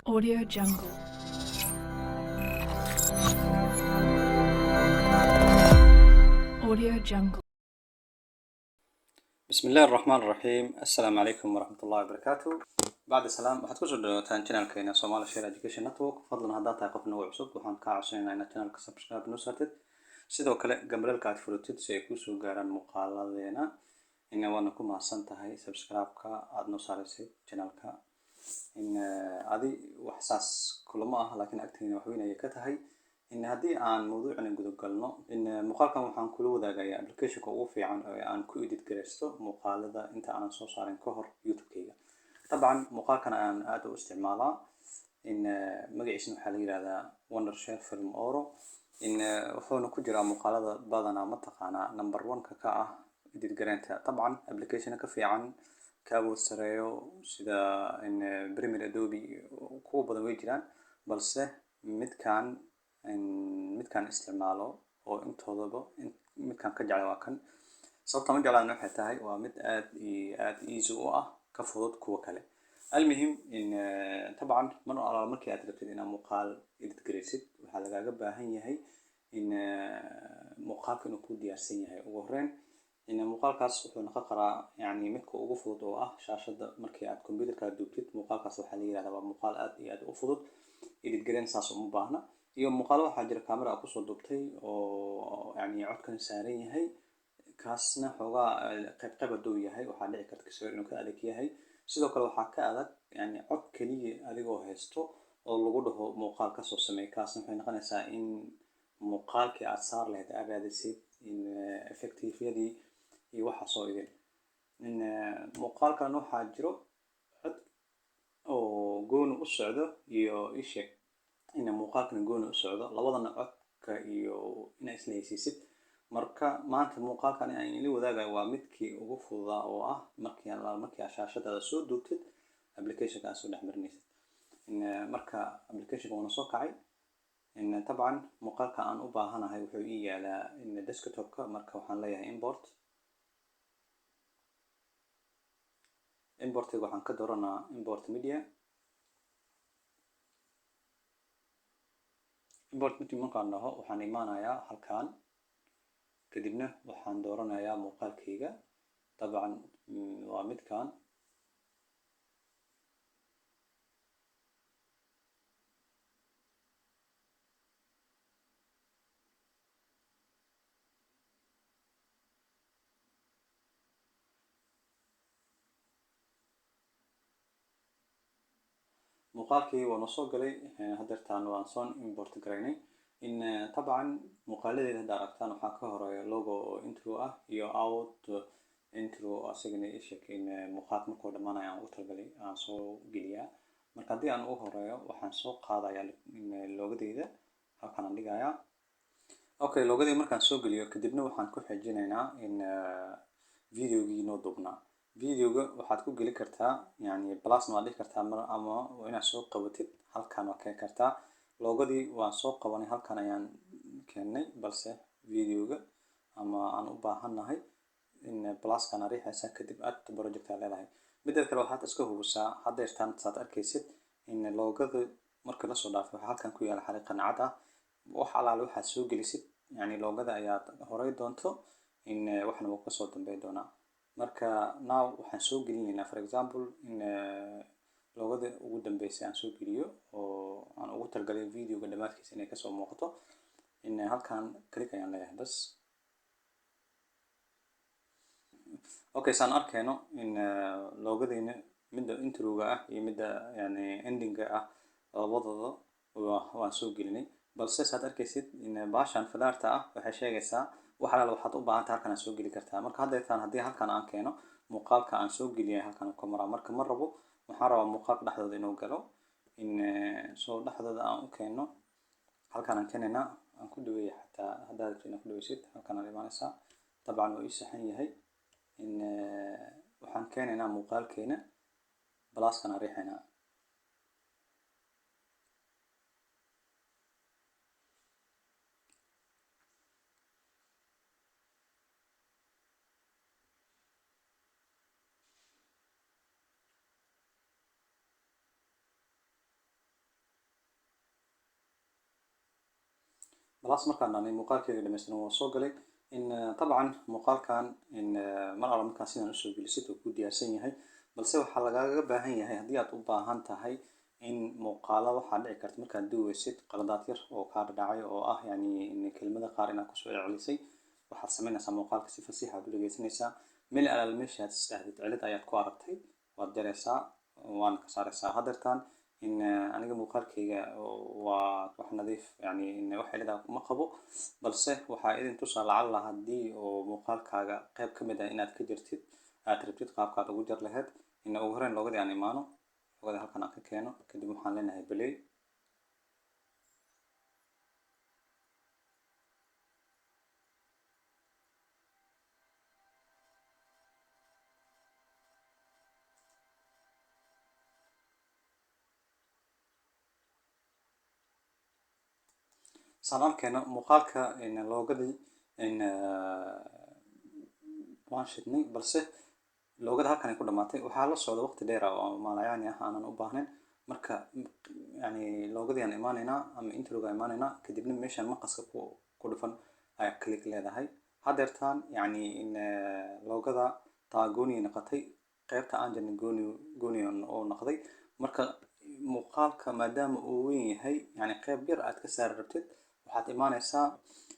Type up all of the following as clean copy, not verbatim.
Audio Jungle. Audio Jungle. بسم الله الرحمن الرحيم. السلام عليكم ورحمة الله وبركاته. بعد السلام waxaad ku soo dhawaataan channelkeena Somali Share Education Network. fadlan haddaad tahay qof nagu cusub waxaan kaa codsanaynaa inaad channelka subscribe noo saartid, sidoo kale gambalelka aad furutid si ay kuu soo gaaraan muuqaaladeena. waana ku mahadsan tahay subscribe-ka aad noo saaraysid channelka. adi wax saas kulama ah laakiin agteena wax weyn ayay ka tahay. haddii aan mawduucana guda galno, muuqaalkan waxaan kula wadaagayaa applicationka ugu fiican oo aan ku edit garaysto muuqaalada inta aanan soo saarin ka hor YouTube-kayga. طبعا muuqaalkan aan aad u isticmaalaa. magaciisana waxaa la yiraahdaa Wondershare Film Oro. wuxuuna ku jiraa muuqaalada badanaa mataqaanaa number 1 ka ah edit garaynta. طبعا application ka fiican ka awood sareeyo sida Premiere, Adobe, kuwa badan way jiraan, balse midkaan isticmaalo oo intoodaba midkaan ka jecel waa kan. sababta ma jeclaan waxay tahay waa mid aad iyo aad easy u ah, ka fudud kuwa kale. المهم طبعا markii aad rabtid inaad muuqaal edit garaysid waxaa lagaaga baahan yahay muuqaalka inuu ku diyaarsan yahay. ugu horreyn muuqaalkaas wuxuu noqon karaa midka ugu fudud oo ah shaashada markii aad computerka duubtid. muuqaalkaas waxaa la yiraahdaa waa muuqaal aad iyo aad u fudud, edit garayn saas uma baahna. iyo muuqaal waxaa jira camera aad kusoo duubtay oo codkan saaran yahay, kaasna xoogaa qayb hadduu yahay waxaa dhici karta sawir inuu ka adag yahay. sidoo kale waxaa ka adag cod keliya adigoo haysto oo lagu dhaho muuqaal ka soo sameey. kaasna waxay noqonaysaa in muuqaalkii aad saar lahayd aad raadisid effective-yadii iyo waxa soo idin. muuqaalkan waxaa jiro cod oo gooni u socdo iyo ishek muuqaalkan gooni u socdo, labadana codka iyo inaa isla heysiisid. marka maanta muuqaalkan aan ila wadaagayo waa midkii ugu fududaa oo ah markii aad shaashadaada soo duubtid applicationka aad soo dhex marinaysid. marka applicationka wuuna soo kacay. طبعا muuqaalka aan u baahanahay wuxuu ii yaalaa desktop-ka. marka waxaan leeyahay importiga waxaan ka dooranaa import media. markaan dhaho waxaan imaanayaa halkaan, kadibna waxaan dooranayaa muuqaalkayga. طبعا waa midkaan. muuqaalkii waa noo soo galay, hadeertaan waan soo import garaynay. طبعا muuqaaladeeda hadda aragtaan waxaa ka horeeya logo oo intro ah iyo out intro asagana ishek muuqaalka markuu dhamaanayo aan ugu talagalay aan soo geliyaa. marka haddii aan ugu horeeyo waxaan soo qaadayaa logadeyda, halkaan aan dhigayaa. okay, logadeyda markaan soo geliyo kadibna waxaan ku xijinaynaa videogii noo duubnaa. videoga waxaad ku geli kartaa plusna waad dhihi kartaa ama inaad soo qabatid halkaan waa keeni kartaa. logadii waan soo qabanay, halkaan ayaan keenay, balse videoga ama aan u baahannahay pluskan aad riixaysaa kadib add to project aad leedahay. midda kale waxaad iska hubisaa hadeertaan saad arkaysid logada markii lasoo dhaafay waxaa halkaan ku yaala xariiqan cad ah. wax alaale waxaad soo gelisid logada ayaad horey doonto waxna wuu kasoo dambeyn doonaa. marka now waxaan soo gelinaynaa for example logada ugu dambeysay aan soo geliyo oo aan ugu talagalay videoga dhamaadkiisa inay kasoo muuqato. halkaan click ayaan leeyahay bas. okay, saan arkayno logadeyna midda introga ah iyo midda endinga ah labadooda waan soo gelinay, balse saad arkaysid baashan falaarta ah waxay sheegaysaa wax alaale waxaad u baahan tahay halkaan aad soo geli kartaa. marka hadeertaan haddii halkaan aan keeno muuqaalka aan soo geliyay halkaan ka maraa. marka ma rabo, waxaan rabaa muuqaalka dhexdooda inuu galo. soo dhexdooda aan u keeno, halkaan aan keenaynaa, aan ku dhaweeya xataa haddaad rabtid inaad ku dhaweysid halkaan aad imaanaysaa. طبعا wuu ii saxan yahay. waxaan keenaynaa muuqaalkeena, pluskan aan riixaynaa. خلاص markaan dhahnay muuqaalkayga dhammaystiran waa soo galay طبعا muuqaalkan mar alla markaa sidaan usoo gelisid oo ku diyaarsan yahay balse waxaa lagaaga baahan yahay haddii aad u baahan tahay in muuqaalo waxaa dhici karta markaad duubaysid qaladaad yar oo kaa dhacay oo ah yani kelmada qaar inaad kusoo celcelisay waxaad samaynaysaa muuqaalka si fasiix aad u dhegeysanaysaa meel alaal meesha aad isdhahdid cilad ayaad ku aragtay waad jaraysaa waana ka saaraysaa hadeertaan aniga muuqaalkayga waa wax nadiif yani wax cilada ma qabo balse waxaa idin tusaa lacalla haddii oo muuqaalkaaga qayb ka mid ah inaad ka jirtid aad rabtid qaabkaad ugu jar lahayd ugu horeyn loogadii aan imaano loogada halkan aan ka keeno kadib waxaan leenahay play saan arkeeno muuqaalka loogadii waan shidnay balse loogada halkan ay ku dhamaatay waxaa la socda waqti dheer oo maalayaani ah aanan u baahnayn marka yani loogadii aan imaanaynaa ama introga imaanaynaa kadibna meeshaan maqaska ku dhufan ayaa click leedahay hadeertaan yani loogada taa gooni noqotay qaybta aan jirnay gooni oo noqday marka muuqaalka maadaama uu weyn yahay yani qayb yar aad ka saari rabtid waxaad imaanaysaa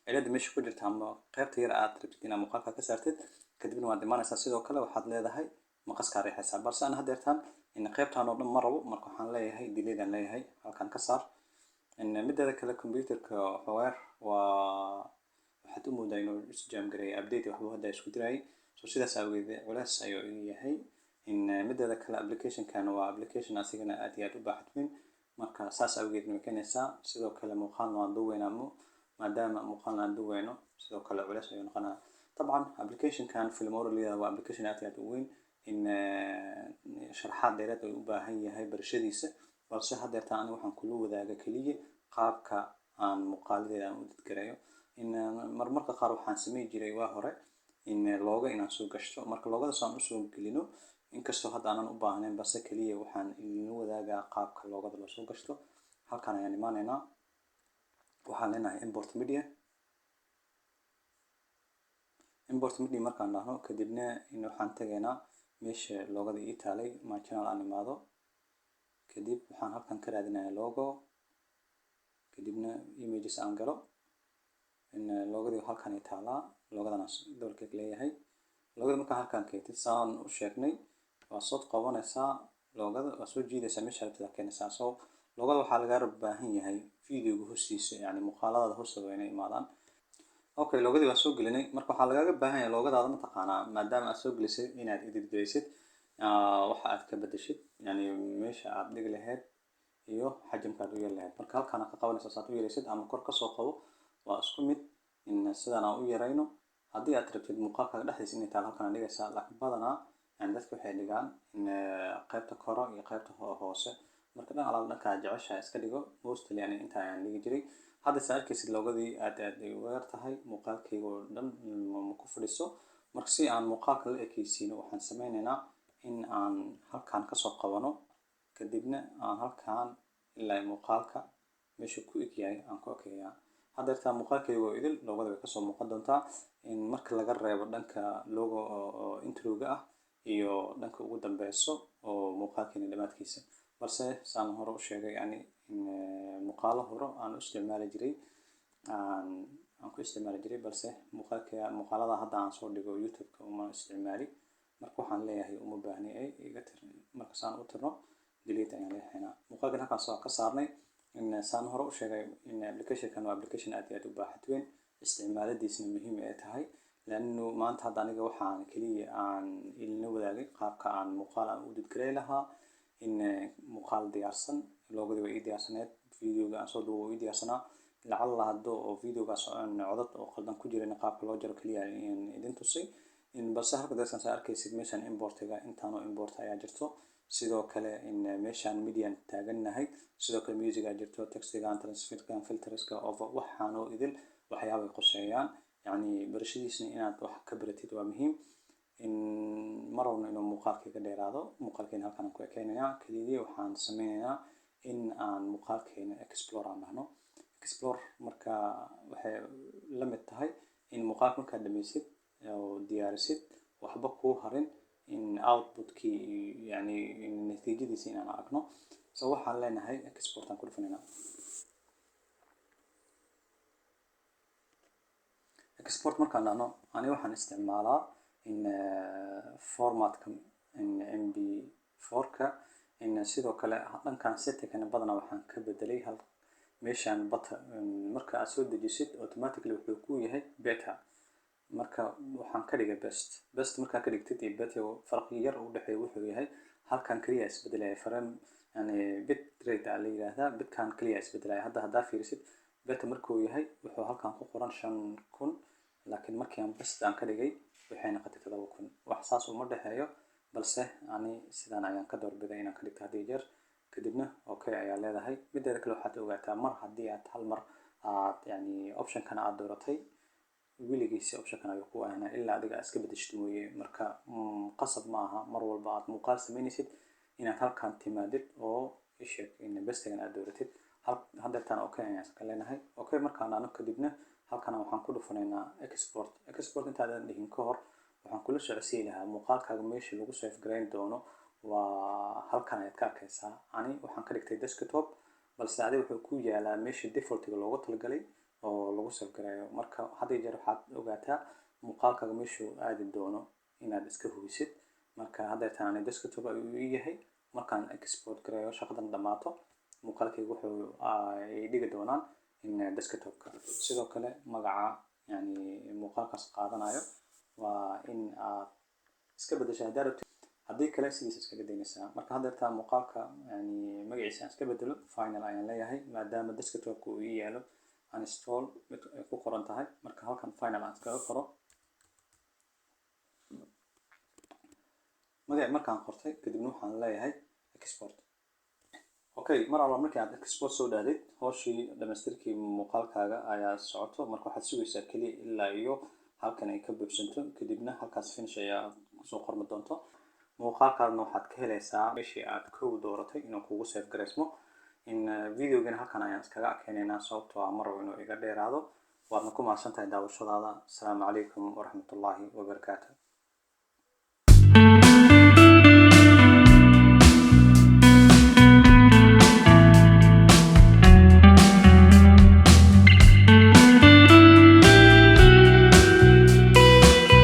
cilada meesha ku jirta ama qaybta yar aad rabtid inaad muuqaalka ka saartid kadibna waad imaanaysaa sidoo kale waxaad leedahay maqaskaa riixaysaa balse aan hadeertaan qaybtaan oo dhan ma rabo marka waxaan leeyahay delete aan leeyahay halkan ka saar mideeda kale computerka xogeer waa waxaad u moodaa inuu isjaam gareeyay update waxbuu hadda isku dirayay so sidaas awgeed culays ayuu igu yahay mideeda kale applicationkan waa application asigana aad iyo aad u baaxad weyn marka saas awgeed ma keenaysaa sidoo kale muuqaalna waan duuweynaa maadaama muuqaalna aan duuweyno sidoo kale culays ayuu noqonaa طبعا applicationkan filmora waa application aad iyo aad u weyn sharaxaad dheeraad ay u baahan yahay barashadiisa balse hadeertaan aniga waxaan kula wadaaga keliya qaabka aan muuqaaladeeda aan u dadgarayo marmarka qaar waxaan sameyn jiray waa hore looga inaan soo gashto marka loogadaas aan usoo gelino inkastoo hadda aanan u baahnayn balse keliya waxaan idinla wadaagaa qaabka loogada loo soo gashto halkan ayaan imaanaynaa waxaan leenahay import media markaan dhahno kadibna waxaan tagaynaa meesha loogada ii taalay my channel aan imaado kadib waxaan halkan ka raadinayaa logo kadibna images aan galo loogadii halkan ay taalaa loogadana doorkeed leeyahay loogada markaan halkan keentid saan u sheegnay waa soo qabanaysaa loogada waa soo jiidaysaa meesha rabtid aad keenaysaa so loogada waxaa lagaa baahan yahay videoga hoostiisa yani muuqaaladaada hoostooda inay imaadaan okay loogadii waa soo gelinay marka waxaa lagaaga baahan yahay loogadaada mataqaanaa maadaama aad soo gelisay inaad edit garaysid waxa aad ka bedeshid yani meesha aad dhigi lahayd iyo xajamka aad u yeeli lahayd marka halkaan aad ka qabanaysaa saad u yeelaysid ama kor kasoo qabo waa isku mid sidaan aan u yarayno haddii aad rabtid muuqaalkaaga dhexdiisa inay taal halkaan aad dhigaysaa laakiin badanaa yani dadka waxay dhigaan qaybta koro iyo qaybta hoose marka dhan alaal dhankaa jeceshaha iska dhigo mostly yani intaa ayaan dhigi jiray hadda saa arkaysid loogadii aad ay uga yar tahay muuqaalkayga oo dhan ma ku fadhiso marka si aan muuqaalka la ekeysiino waxaan sameynaynaa in aan halkaan kasoo qabano kadibna aan halkaan ilaa muuqaalka meesha ku egyahay aan ku ekeeyaa hadeertaa muuqaalkayga oo idil loogada way kasoo muuqan doontaa marka laga reebo dhanka logo oo introga ah iyo dhanka ugu dambeyso oo muuqaalkeena dhamaadkiisa balse saan hore u sheegay yani muuqaalo hore aan u isticmaali jiray aan ku isticmaali jiray balse muuqaalada hadda aan soo dhigo youtube-ka uma isticmaali marka waxaan leeyahay uma baahni ay iga tir marka saan u tirno delete ayaan leeyahaynaa muuqaalkan halkaas waa ka saarnay saan hore u sheegay applicationkan waa application aad iyo aad u baaxad weyn isticmaaladiisna muhiim ay tahay laannu maanta hadda aniga waxaan keliya aan ilina wadaagay qaabka aan muuqaal aan u dadgaray lahaa muuqaal diyaarsan loogadii way ii diyaarsaneed videoga aan soo duubo ii diyaarsanaa lacalla haddo oo videogaas codad oo qaldan ku jirin qaabka loo jaro keliya idin tusay balse halka dadkan saa arkaysid meeshaan importiga intaanoo import ayaa jirto sidoo kale meeshaan median taagannahay sidoo kale musica jirto textigan transferkan filterska over waxaanoo idil waxyaabay qoseeyaan yani barashadiisna inaad wax ka baratid waa muhiim ma rabno inuu muuqaalkayga dheeraado muuqaalkeena halkaan ku ekeynayaa keliya waxaan sameynaynaa in aan muuqaalkeena explore aan dhahno explore marka waxay la mid tahay in muuqaalka markaad dhamaysid oo diyaarisid waxba kuu harin in outputkii yani natiijadiisa inaan aragno. So waxaan leenahay export aan ku dhufanayna. export markaan dhahno ani waxaan isticmaalaa in formatka in mp4ka in sidoo kale dhankan settingkana badanaa waxaan ka bedelay hal meeshaan marka aad soo dejisid automatically wuxuu ku yahay beta, marka waxaan ka dhigay best markaa ka dhigtid iyo beta farqi yar u dhexeeya wuxuu yahay halkan kaliya isbedelaya frame yani bitrate la yiraahdaa bitkan kaliya isbedelaya. hadda fiirisid beta markuu yahay wuxuu halkan ku qoran 5000 laakiin markii aan best aan ka dhigay waxay noqotay 7000 wax saas uma dhaxeeyo balse ani sidaan ayaan ka doorbiday inaan ka dhigto hadii jeer kadibna okay ayaa leedahay. mideeda kale waxaad ogaataa mar haddii aad hal mar aad yani option-kan aad dooratay weligiisa option-kan ayuu ku ahaanaa ilaa adiga aad iska bedeshid mooye. marka qasab ma aha mar walba aad muuqaal sameynaysid inaad halkan timaadid oo isheeg in bestigan aad dooratid. haddeertaan okay ayaan iska leenahay. okay markaan dhahno kadibna halkan waxaan ku dhufanaynaa export intaadan dhihin ka hor waxaan kula socodsiin lahaa muuqaalkaaga meesha lagu save gareyn doono waa halkan ayaad ka arkaysaa. ani waxaan ka dhigtay desktop balse adiga wuxuu ku yaalaa meesha defaultiga loogu talagalay oo lagu save gareeyo. marka hadii jeer waxaad ogaataa muuqaalkaaga meeshuu aadi doono inaad iska hubisid. marka haddeertaan ani desktop ayuu ii yahay markaan export gareeyo shaqadan dhamaato muuqaalkayga wuxuu ay dhigi doonaan in desktopka. sidoo kale magaca yani muuqaalkaas qaadanayo waa in aad iska bedesho haddaad rabtid, haddii kale sidiisa iskaga daynaysaa. marka haddeertaan muuqaalka yani magaciisa aan iska bedelo final ayaan leeyahay maadaama desktopka uu ii yaalo uninstall mid ay ku qoran tahay. marka halkan final aan iskaga qoro magac markaan qortay kadibna waxaan leeyahay export. okay mar alla markii aad export soo dhaadid hooshii dhamaystirkii muuqaalkaaga ayaa socoto. marka waxaad sugaysaa kaliya ilaa iyo halkan ay ka buuxsanto kadibna halkaas finish ayaa kusoo qormi doonto. muuqaalkaadna waxaad ka helaysaa meeshii aad kow dooratay inuu kugu save gareysmo. in videogana halkan ayaan iskaga keenaynaa sababtoo ah marrabo inuu iga dheeraado. waadna ku mahadsantahay daawashadaada. asalaamu calaykum waraxmatullaahi wabarakaatu.